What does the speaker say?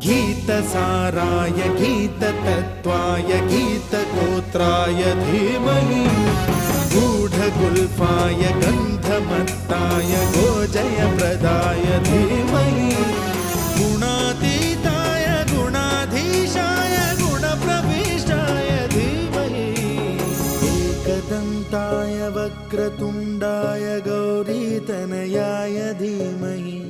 गीतसाराय गीततत्त्वाय गीतगोत्राय धीमहि गूढगुल्फाय गन्धमत्ताय गोजयप्रदाय धीमहि गुणातीताय गुणाधीशाय गुणप्रविष्टाय धीमहि एकदन्ताय वक्रतुण्डाय गौरीतनयाय धीमहि